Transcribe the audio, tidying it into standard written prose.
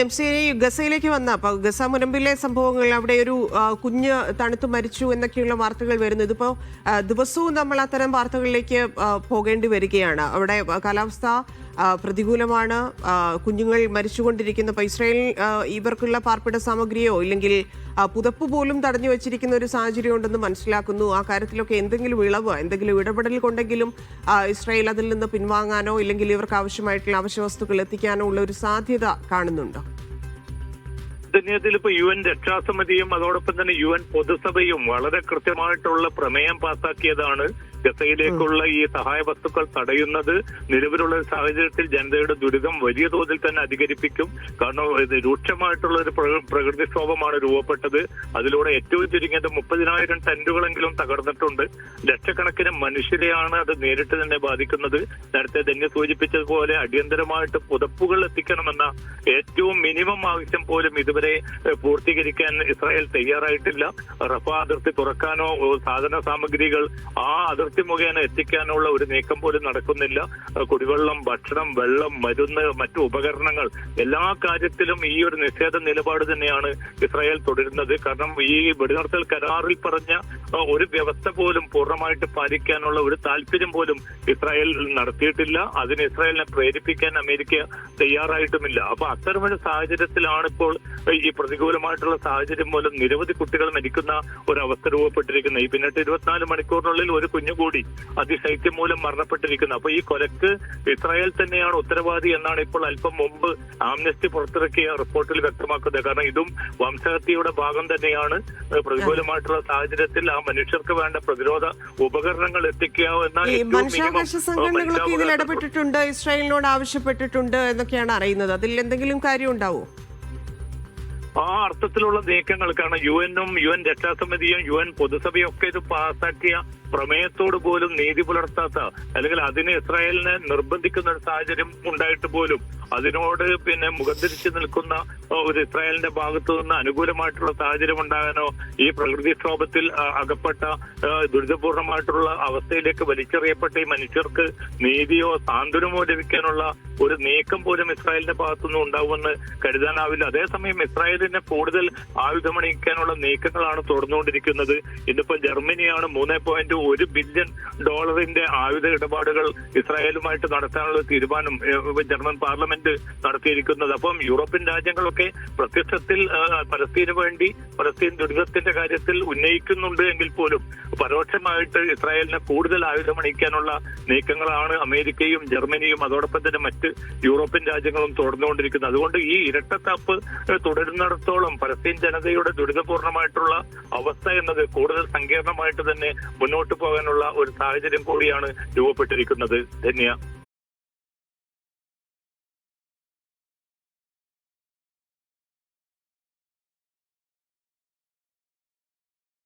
MC ഗസയിലേക്ക് വന്ന Gaza മുനമ്പിലെ സംഭവങ്ങൾ, അവിടെ ഒരു കുഞ്ഞ് തണുത്ത് മരിച്ചു എന്നൊക്കെയുള്ള വാർത്തകൾ വരുന്നു. ഇതിപ്പോ ദിവസവും നമ്മൾ അത്തരം വാർത്തകളിലേക്ക് പോകേണ്ടി വരികയാണ്. അവിടെ കാലാവസ്ഥ പ്രതികൂലമാണ്, കുഞ്ഞുങ്ങൾ മരിച്ചുകൊണ്ടിരിക്കുന്ന. ഇസ്രായേൽ ഇവർക്കുള്ള പാർപ്പിട സാമഗ്രിയോ ഇല്ലെങ്കിൽ പുതപ്പ് പോലും തടഞ്ഞു വെച്ചിരിക്കുന്ന ഒരു സാഹചര്യം ഉണ്ടെന്ന് മനസ്സിലാക്കുന്നു. ആ കാര്യത്തിലൊക്കെ എന്തെങ്കിലും ഇളവ്, എന്തെങ്കിലും ഇടപെടൽ കൊണ്ടെങ്കിലും ഇസ്രായേൽ അതിൽ നിന്ന് പിൻവാങ്ങാനോ ഇല്ലെങ്കിൽ ഇവർക്ക് ആവശ്യമായിട്ടുള്ള അവശ്യ വസ്തുക്കൾ എത്തിക്കാനോ ഉള്ള ഒരു സാധ്യത കാണുന്നുണ്ടോ? ഇപ്പൊ UN രക്ഷാസമിതിയും അതോടൊപ്പം തന്നെ UN പൊതുസഭയും വളരെ കൃത്യമായിട്ടുള്ള പ്രമേയം പാസാക്കിയതാണ്. ഗസയിലേക്കുള്ള ഈ സഹായ വസ്തുക്കൾ തടയുന്നത് നിലവിലുള്ള സാഹചര്യത്തിൽ ജനതയുടെ ദുരിതം വലിയ തോതിൽ തന്നെ അധികരിപ്പിക്കും. കാരണം രൂക്ഷമായിട്ടുള്ള ഒരു പ്രകൃതിക്ഷോഭമാണ് രൂപപ്പെട്ടത്. അതിലൂടെ ഏറ്റവും ചുരുങ്ങിയത് 30,000 ടെന്റുകളെങ്കിലും തകർന്നിട്ടുണ്ട്. ലക്ഷക്കണക്കിന് മനുഷ്യരെയാണ് അത് നേരിട്ട് തന്നെ ബാധിക്കുന്നത്. നേരത്തെ തന്നെ സൂചിപ്പിച്ചതുപോലെ അടിയന്തരമായിട്ട് പുതപ്പുകൾ എത്തിക്കണമെന്ന ഏറ്റവും മിനിമം ആവശ്യം പോലും ഇതുവരെ പൂർത്തീകരിക്കാൻ ഇസ്രായേൽ തയ്യാറായിട്ടില്ല. റഫ അതിർത്തി തുറക്കാനോ സാധന സാമഗ്രികൾ ആ അതിർത്തി മുഖേന എത്തിക്കാനുള്ള ഒരു നീക്കം പോലും നടക്കുന്നില്ല. കുടിവെള്ളം, ഭക്ഷണം, വെള്ളം, മരുന്ന്, മറ്റു ഉപകരണങ്ങൾ എല്ലാ കാര്യത്തിലും ഈ ഒരു നിഷേധ നിലപാട് തന്നെയാണ് ഇസ്രായേൽ തുടരുന്നത്. കാരണം ഈ വെടിനിർത്തൽ കരാറിൽ പറഞ്ഞ ഒരു വ്യവസ്ഥ പോലും പൂർണ്ണമായിട്ട് പാലിക്കാനുള്ള ഒരു താല്പര്യം പോലും ഇസ്രായേൽ നടത്തിയിട്ടില്ല. അതിന് ഇസ്രായേലിനെ പ്രേരിപ്പിക്കാൻ അമേരിക്ക തയ്യാറായിട്ടുമില്ല. അപ്പൊ അത്തരമൊരു സാഹചര്യത്തിലാണ് ഇപ്പോൾ ഈ പ്രതികൂലമായിട്ടുള്ള സാഹചര്യം മൂലം നിരവധി കുട്ടികൾ മരിക്കുന്ന ഒരവസ്ഥ രൂപപ്പെട്ടിരിക്കുന്നത്. ഈ പിന്നിട്ട് 24 മണിക്കൂറിനുള്ളിൽ ഒരു കുഞ്ഞുകൂടി അതിശൈത്യം മൂലം മരണപ്പെട്ടിരിക്കുന്നത്. അപ്പൊ ഈ കൊലക്ക് ഇസ്രായേൽ തന്നെയാണ് ഉത്തരവാദി എന്നാണ് ഇപ്പോൾ അല്പം മുമ്പ് ആംനസ്റ്റി പുറത്തിറക്കിയ റിപ്പോർട്ടിൽ വ്യക്തമാക്കുന്നത്. കാരണം ഇതും വംശഹത്യയുടെ ഭാഗം തന്നെയാണ്. പ്രതികൂലമായിട്ടുള്ള സാഹചര്യത്തിൽ ആ മനുഷ്യർക്ക് വേണ്ട പ്രതിരോധ ഉപകരണങ്ങൾ എത്തിക്കുക എന്ന മനുഷ്യാവകാശ സംഘടനകളൊക്കെ ഇതിൽ ഇടപെട്ടിട്ടുണ്ട്, ഇസ്രായേലിനോട് ആവശ്യപ്പെട്ടിട്ടുണ്ട് എന്നൊക്കെയാണ് അറിയുന്നത്. അതിൽ എന്തെങ്കിലും കാര്യം ഉണ്ടാവോ? ആ അർത്ഥത്തിലുള്ള നീക്കങ്ങൾ, കാരണം UN-ഉം UN രക്ഷാസമിതിയും UN പൊതുസഭയും ഒക്കെ ഇത് പാസാക്കിയ പ്രമേയത്തോട് പോലും നീതി പുലർത്താത്ത, അല്ലെങ്കിൽ അതിന് ഇസ്രായേലിനെ നിർബന്ധിക്കുന്ന ഒരു സാഹചര്യം ഉണ്ടായിട്ട് പോലും അതിനോട് മുഖം തിരിച്ചു നിൽക്കുന്ന ഒരു ഇസ്രായേലിന്റെ ഭാഗത്തു നിന്ന് അനുകൂലമായിട്ടുള്ള സാഹചര്യം ഉണ്ടാകാനോ ഈ പ്രകൃതിക്ഷോഭത്തിൽ അകപ്പെട്ട ദുരിതപൂർണമായിട്ടുള്ള അവസ്ഥയിലേക്ക് വലിച്ചെറിയപ്പെട്ട ഈ മനുഷ്യർക്ക് നീതിയോ സാന്ത്വനമോ ലഭിക്കാനുള്ള ഒരു നീക്കം പോലും ഇസ്രായേലിന്റെ ഭാഗത്തുനിന്ന് ഉണ്ടാവുമെന്ന് കരുതാനാവില്ല. അതേസമയം ഇസ്രായേലിനെ കൂടുതൽ ആയുധമണിക്കാനുള്ള നീക്കങ്ങളാണ് തുടർന്നുകൊണ്ടിരിക്കുന്നത്. ഇന്നിപ്പോ ജർമ്മനിയാണ് $3.1 ബില്യൺ ആയുധ ഇടപാടുകൾ ഇസ്രായേലുമായിട്ട് നടത്താനുള്ള തീരുമാനം ജർമ്മൻ പാർലമെന്റ് നടത്തിയിരിക്കുന്നത്. അപ്പം യൂറോപ്യൻ രാജ്യങ്ങളൊക്കെ പ്രത്യക്ഷത്തിൽ പലസ്തീന് വേണ്ടി പലസ്തീൻ ദുരിതത്തിന്റെ കാര്യത്തിൽ ഉന്നയിക്കുന്നുണ്ട് എങ്കിൽ പോലും പരോക്ഷമായിട്ട് ഇസ്രായേലിനെ കൂടുതൽ ആയുധമണിക്കാനുള്ള നീക്കങ്ങളാണ് അമേരിക്കയും ജർമ്മനിയും അതോടൊപ്പം തന്നെ മറ്റ് യൂറോപ്യൻ രാജ്യങ്ങളും തുടർന്നുകൊണ്ടിരിക്കുന്നത്. അതുകൊണ്ട് ഈ ഇരട്ടത്താപ്പ് തുടരുന്നിടത്തോളം പലസ്തീൻ ജനതയുടെ ദുരിതപൂർണമായിട്ടുള്ള അവസ്ഥ എന്നത് കൂടുതൽ സങ്കീർണമായിട്ട് തന്നെ മുന്നോട്ട് പോകാനുള്ള ഒരു സാഹചര്യം കൂടിയാണ് രൂപപ്പെട്ടിരിക്കുന്നത്. ധന്യ.